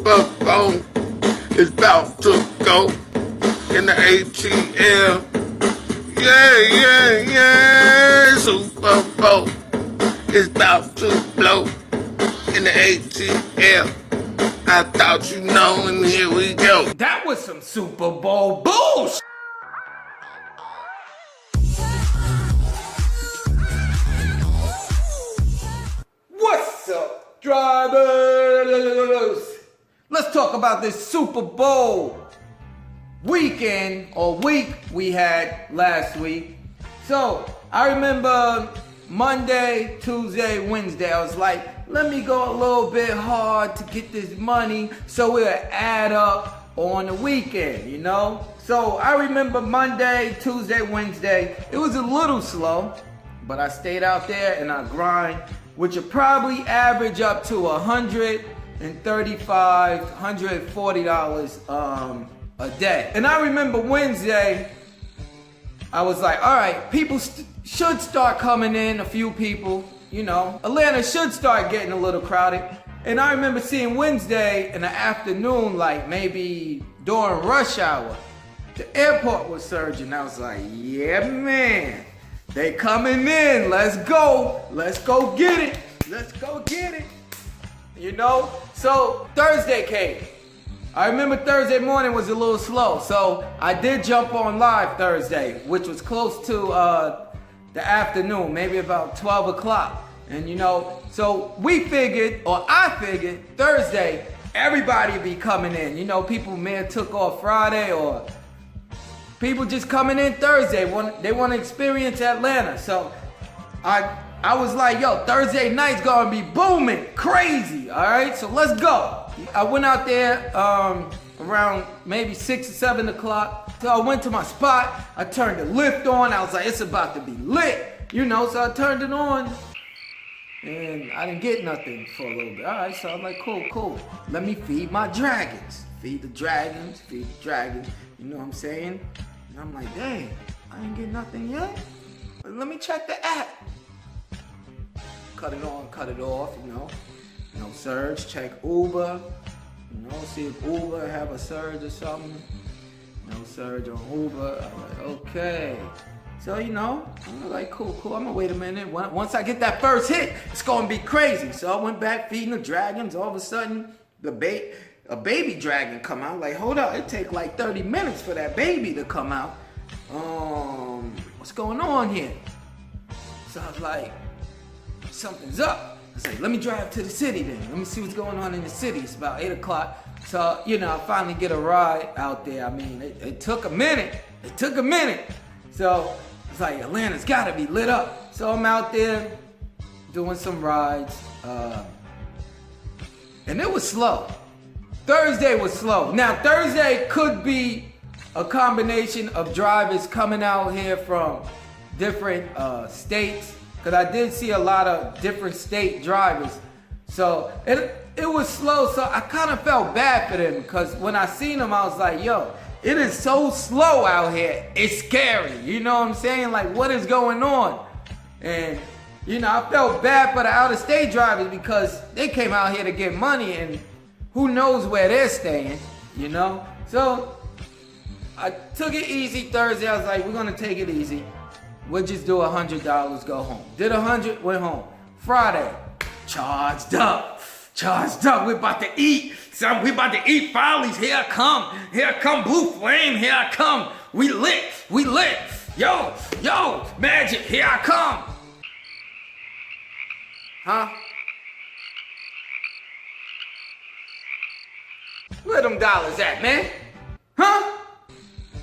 Super Bowl is about to go in the ATL. Yeah. Super Bowl is about to blow in the ATL. I thought you know, and here we go. That was some Super Bowl bullshit. What's up, drivers? Let's talk about this Super Bowl weekend or week we had last week. So I remember Monday, Tuesday, Wednesday, I was like, let me go a little bit hard to get this money so it'll add up on the weekend, you know? So I remember Monday, Tuesday, Wednesday, it was a little slow, but I stayed out there and I grind, which would probably average up to $135, $140 a day. And I remember Wednesday, I was like, all right, people should start coming in, a few people, you know. Atlanta should start getting a little crowded. And I remember seeing Wednesday in the afternoon, like maybe during rush hour, the airport was surging. I was like, yeah, man, they coming in. Let's go. Let's go get it. Let's go get it. You know? So Thursday came. I remember Thursday morning was a little slow, so I did jump on live Thursday, which was close to the afternoon, maybe about 12 o'clock. And you know, so we figured, or I figured, Thursday, everybody be coming in. You know, people may have took off Friday, or people just coming in Thursday. They want to experience Atlanta. So I was like, yo, Thursday night's gonna be booming, crazy, all right? So let's go. I went out there around maybe 6 or 7 o'clock. So I went to my spot. I turned the lift on. I was like, it's about to be lit, you know. So I turned it on, and I didn't get nothing for a little bit. All right, so I'm like, cool. Let me feed my dragons. Feed the dragons. You know what I'm saying? And I'm like, dang, I ain't get nothing yet. But let me check the app. Cut it on, cut it off, you know. No surge, check Uber, you know, see if Uber have a surge or something. No surge on Uber. I'm like, okay. So, you know, I'm like, cool. I'm gonna wait a minute. Once I get that first hit, it's gonna be crazy. So I went back feeding the dragons. All of a sudden, a baby dragon come out. Like, hold up, it take like 30 minutes for that baby to come out. What's going on here? So I was like, something's up. I was like, let me drive to the city then. Let me see what's going on in the city. It's about 8 o'clock. So, you know, I finally get a ride out there. I mean, it took a minute. So it's like, Atlanta's gotta be lit up. So I'm out there doing some rides. And it was slow. Thursday was slow. Now, Thursday could be a combination of drivers coming out here from different states. Because I did see a lot of different state drivers. So it was slow, so I kind of felt bad for them. Because when I seen them, I was like, yo, it is so slow out here. It's scary. You know what I'm saying? Like, what is going on? And, you know, I felt bad for the out-of-state drivers because they came out here to get money and who knows where they're staying, you know? So I took it easy Thursday. I was like, we're going to take it easy. We'll just do $100, go home. Did 100, went home. Friday, charged up. We're about to eat. Son, we about to eat Follies. Here I come, Blue Flame. Here I come. We lit. Yo, Magic, here I come. Huh? Where them dollars at, man? Huh?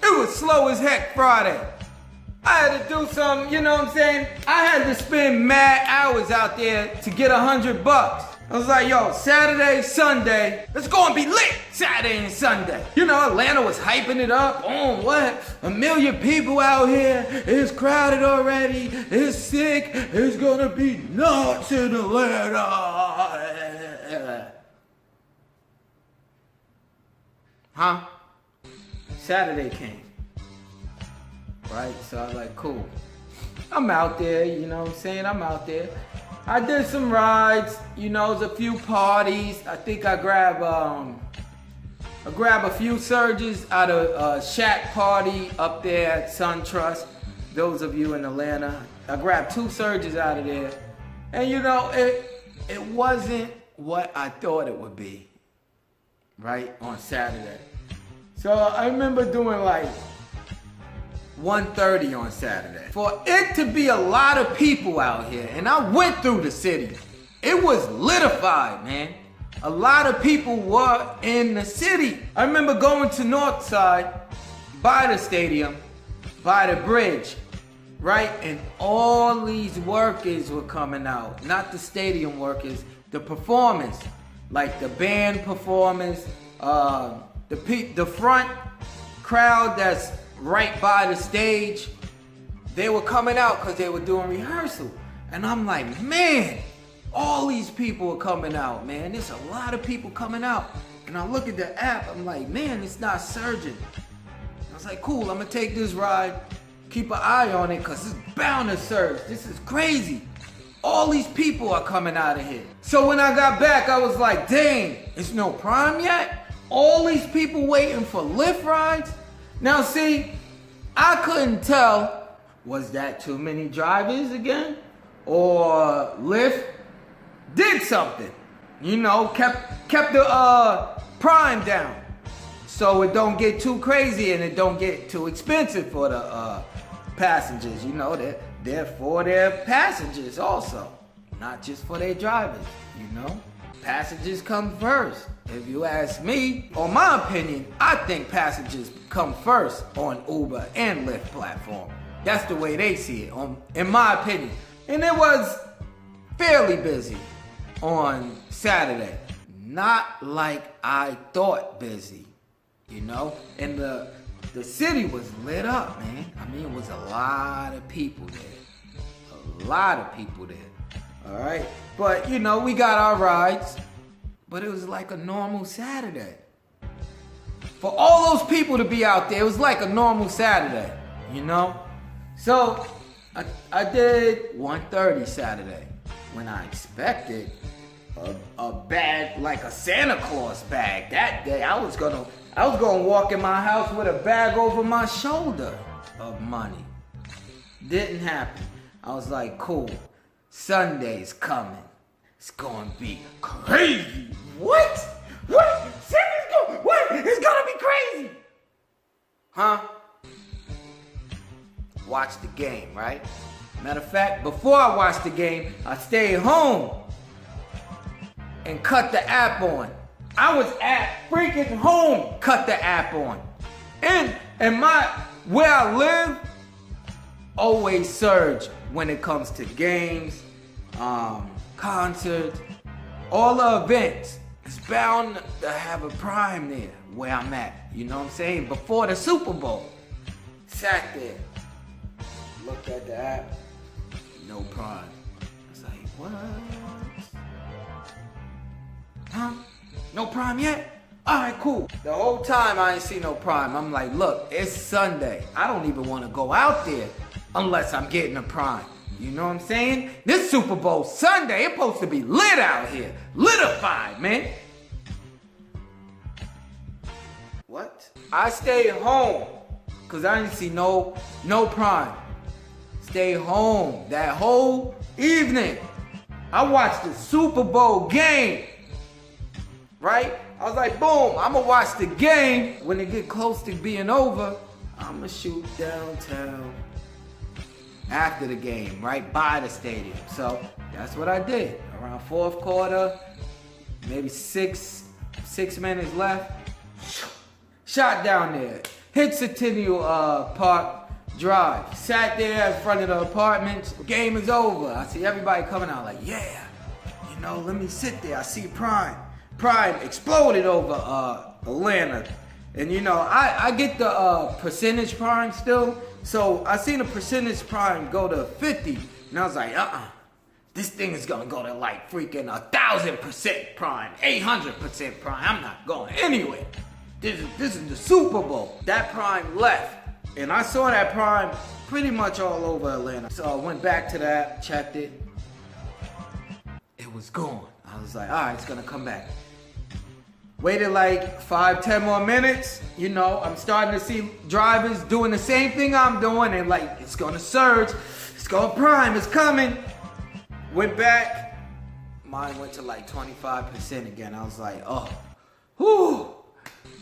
It was slow as heck Friday. I had to do something, you know what I'm saying? I had to spend mad hours out there to get $100. I was like, yo, Saturday, Sunday, it's gonna be lit Saturday and Sunday. You know, Atlanta was hyping it up. Oh, what? 1 million people out here. It's crowded already. It's sick. It's gonna be nuts in Atlanta. Huh? Saturday came. Right, so I was like, cool. I'm out there, you know what I'm saying? I'm out there. I did some rides, you know, there's a few parties. I think I grabbed a few surges out of Shack Party up there at SunTrust. Those of you in Atlanta, I grabbed 2 surges out of there. And you know, it wasn't what I thought it would be, right, on Saturday. So I remember doing like 1:30 on Saturday. For it to be a lot of people out here, and I went through the city, it was litified, man. A lot of people were in the city. I remember going to Northside, by the stadium, by the bridge, right? And all these workers were coming out. Not the stadium workers, the performers. Like the band performers, the front crowd that's right by the stage, they were coming out because they were doing rehearsal. And I'm like, man, all these people are coming out, man. There's a lot of people coming out. And I look at the app, I'm like, man, it's not surging. I was like, cool, I'm gonna take this ride, keep an eye on it, because it's bound to surge. This is crazy. All these people are coming out of here. So when I got back, I was like, dang, it's no Prime yet? All these people waiting for Lyft rides? Now see, I couldn't tell, was that too many drivers again? Or Lyft did something, you know, kept the Prime down, so it don't get too crazy and it don't get too expensive for the passengers. You know, they're for their passengers also, not just for their drivers. You know, passengers come first. If you ask me, or my opinion, I think passengers come first on Uber and Lyft platform. That's the way they see it, in my opinion. And it was fairly busy on Saturday. Not like I thought busy, you know? And the city was lit up, man. I mean, it was a lot of people there. A lot of people there. All right? But, you know, we got our rides. But it was like a normal Saturday. For all those people to be out there, it was like a normal Saturday, you know? So, I did 1:30 Saturday when I expected a bag, like a Santa Claus bag. That day, I was gonna walk in my house with a bag over my shoulder of money. Didn't happen. I was like, cool, Sunday's coming. It's gonna be crazy. What? What? It's gonna be crazy. Huh? Watch the game, right? Matter of fact, before I watched the game, I stayed home and cut the app on. I was at freaking home, cut the app on. And where I live, always surge when it comes to games, concerts, all the events. It's bound to have a Prime there where I'm at. You know what I'm saying? Before the Super Bowl, sat there, looked at the app, no Prime. I was like, what? Huh? No Prime yet? Alright, cool. The whole time I ain't see no Prime. I'm like, look, it's Sunday. I don't even want to go out there unless I'm getting a Prime. You know what I'm saying? This Super Bowl Sunday, it's supposed to be lit out here. Litified, man. What? I stayed home because I didn't see no Prime. Stay home that whole evening. I watched the Super Bowl game. Right? I was like, boom, I'm gonna watch the game. When it get close to being over, I'm gonna shoot downtown after the game, right by the stadium. So that's what I did. Around fourth quarter, maybe six minutes left, shot down there, hit Centennial Park Drive, sat there in front of the apartments. Game is over. I see everybody coming out like, yeah, you know, let me sit there. I see Prime exploded over Atlanta. And you know, I get the percentage Prime still. So I seen the percentage Prime go to 50. And I was like, this thing is gonna go to like freaking 1,000% Prime, 800% Prime. I'm not going anywhere. This is the Super Bowl. That Prime left. And I saw that Prime pretty much all over Atlanta. So I went back to that, checked it. was gone. I was like, all right, it's gonna come back. Waited like 5-10 more minutes. You know, I'm starting to see drivers doing the same thing I'm doing, and like, it's gonna surge, it's gonna prime, it's coming. Went back, mine went to like 25% again. I was like, oh, whew,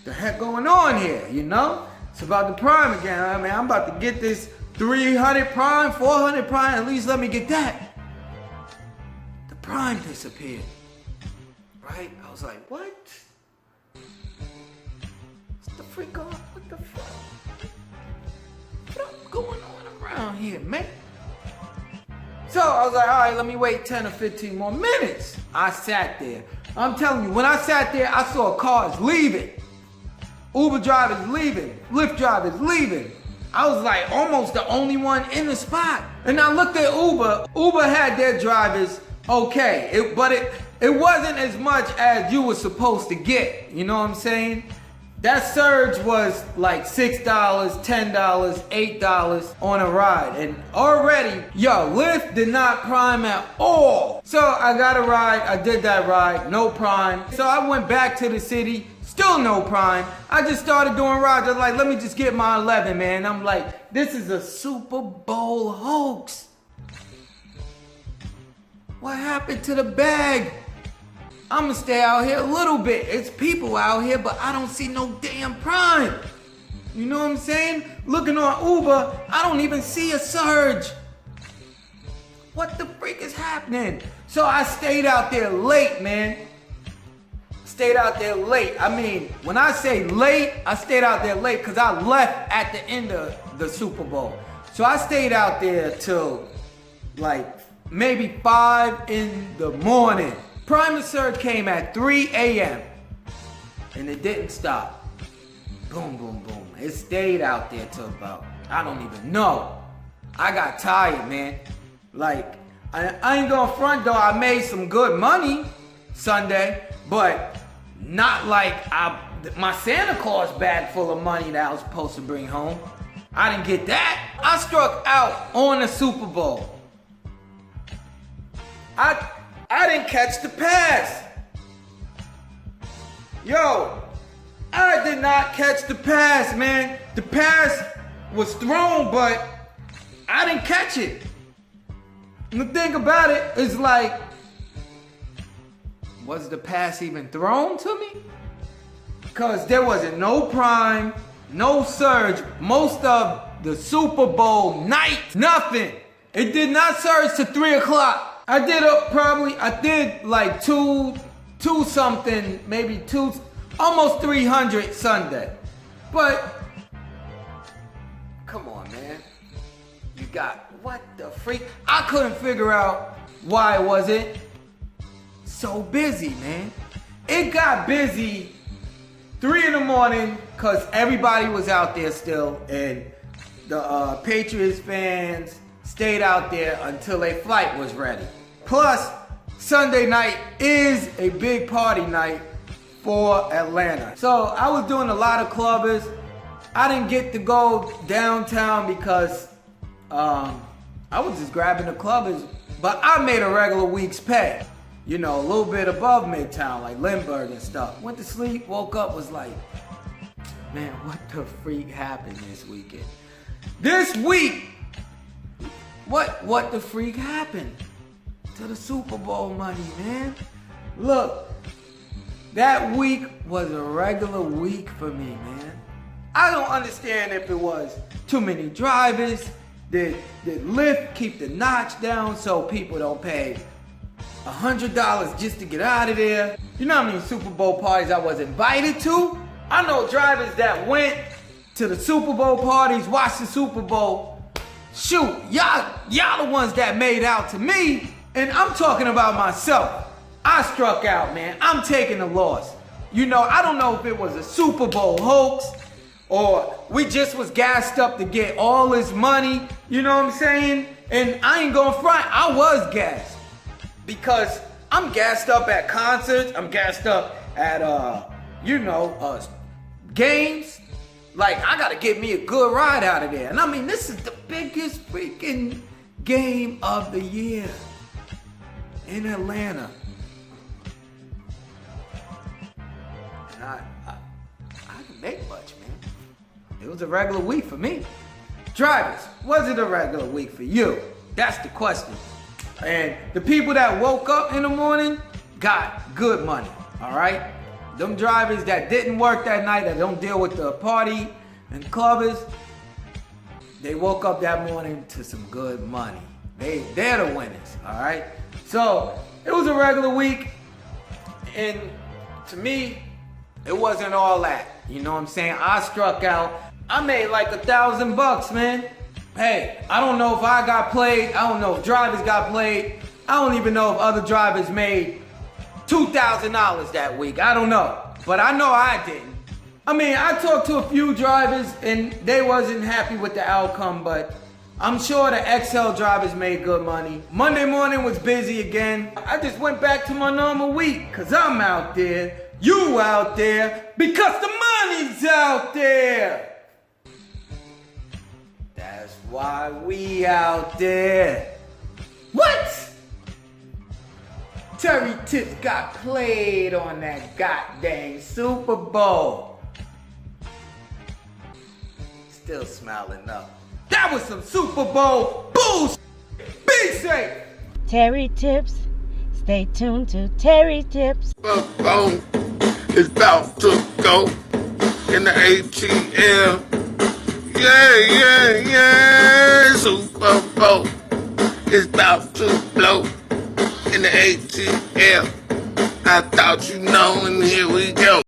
the heck going on here, you know? It's about to prime again. I mean, I'm about to get this 300 prime, 400 prime, at least let me get that. The prime disappeared, right? I was like, what? What's the freak on? What the fuck? What's going on around here, man? So I was like, all right, let me wait 10 or 15 more minutes. I sat there. I'm telling you, when I sat there, I saw cars leaving. Uber drivers leaving. Lyft drivers leaving. I was like almost the only one in the spot. And I looked at Uber. Uber had their drivers okay. But it wasn't as much as you were supposed to get. You know what I'm saying? That surge was like $6, $10, $8 on a ride. And already, Lyft did not prime at all. So I got a ride, I did that ride, no prime. So I went back to the city, still no prime. I just started doing rides. I was like, let me just get my 11, man. I'm like, this is a Super Bowl hoax. What happened to the bag? I'm gonna stay out here a little bit. It's people out here, but I don't see no damn prime. You know what I'm saying? Looking on Uber, I don't even see a surge. What the freak is happening? So I stayed out there late, man. Stayed out there late. I mean, when I say late, I stayed out there late because I left at the end of the Super Bowl. So I stayed out there till like maybe 5 in the morning. Prime and surge came at 3 a.m. and it didn't stop. Boom, boom, boom. It stayed out there till about, I don't even know. I got tired, man. Like, I ain't gonna front though, I made some good money Sunday, but not like my Santa Claus bag full of money that I was supposed to bring home. I didn't get that. I struck out on the Super Bowl. I didn't catch the pass. I did not catch the pass, man. The pass was thrown, but I didn't catch it. And the thing about it is like, was the pass even thrown to me? Because there wasn't no prime, no surge, most of the Super Bowl night, nothing. It did not surge to 3 o'clock. I did like two something, maybe almost 300 Sunday. But, come on, man. You got, what the freak? I couldn't figure out why it wasn't so busy, man. It got busy 3 in the morning because everybody was out there still, and the Patriots fans stayed out there until their flight was ready. Plus, Sunday night is a big party night for Atlanta. So I was doing a lot of clubbers. I didn't get to go downtown because I was just grabbing the clubbers, but I made a regular week's pay. You know, a little bit above Midtown, like Lindbergh and stuff. Went to sleep, woke up, was like, man, what the freak happened this weekend? This week, what the freak happened to the Super Bowl money, man? Look, that week was a regular week for me, man. I don't understand if it was too many drivers. Did Lyft keep the notch down so people don't pay $100 just to get out of there? You know how many Super Bowl parties I was invited to? I know drivers that went to the Super Bowl parties, watched the Super Bowl. Shoot, y'all the ones that made out to me, and I'm talking about myself. I struck out, man. I'm taking the loss. You know, I don't know if it was a Super Bowl hoax or we just was gassed up to get all this money. You know what I'm saying? And I ain't gonna front, I was gassed. Because I'm gassed up at concerts, I'm gassed up at, games. Like, I gotta get me a good ride out of there. And I mean, this is the biggest freaking game of the year in Atlanta. I didn't make much, man. It was a regular week for me. Drivers, was it a regular week for you? That's the question. And the people that woke up in the morning got good money, all right? Them drivers that didn't work that night, that don't deal with the party and clubbers, they woke up that morning to some good money. They're the winners, all right? So it was a regular week, and to me, it wasn't all that. You know what I'm saying? I struck out. I made like $1,000, man. Hey, I don't know if I got played. I don't know if drivers got played. I don't even know if other drivers made $2,000 that week. I don't know. But I know I didn't. I mean, I talked to a few drivers and they wasn't happy with the outcome, but I'm sure the XL drivers made good money. Monday morning was busy again. I just went back to my normal week, cause I'm out there, you out there, because the money's out there. That's why we out there. What? Terry Tips got played on that goddamn Super Bowl. Still smiling up. That was some Super Bowl bullshit. Be safe. Terry Tips. Stay tuned to Terry Tips. Superbowl is about to go in the ATL. Yeah. Super Bowl is about to blow in the ATL. I thought you know, and here we go.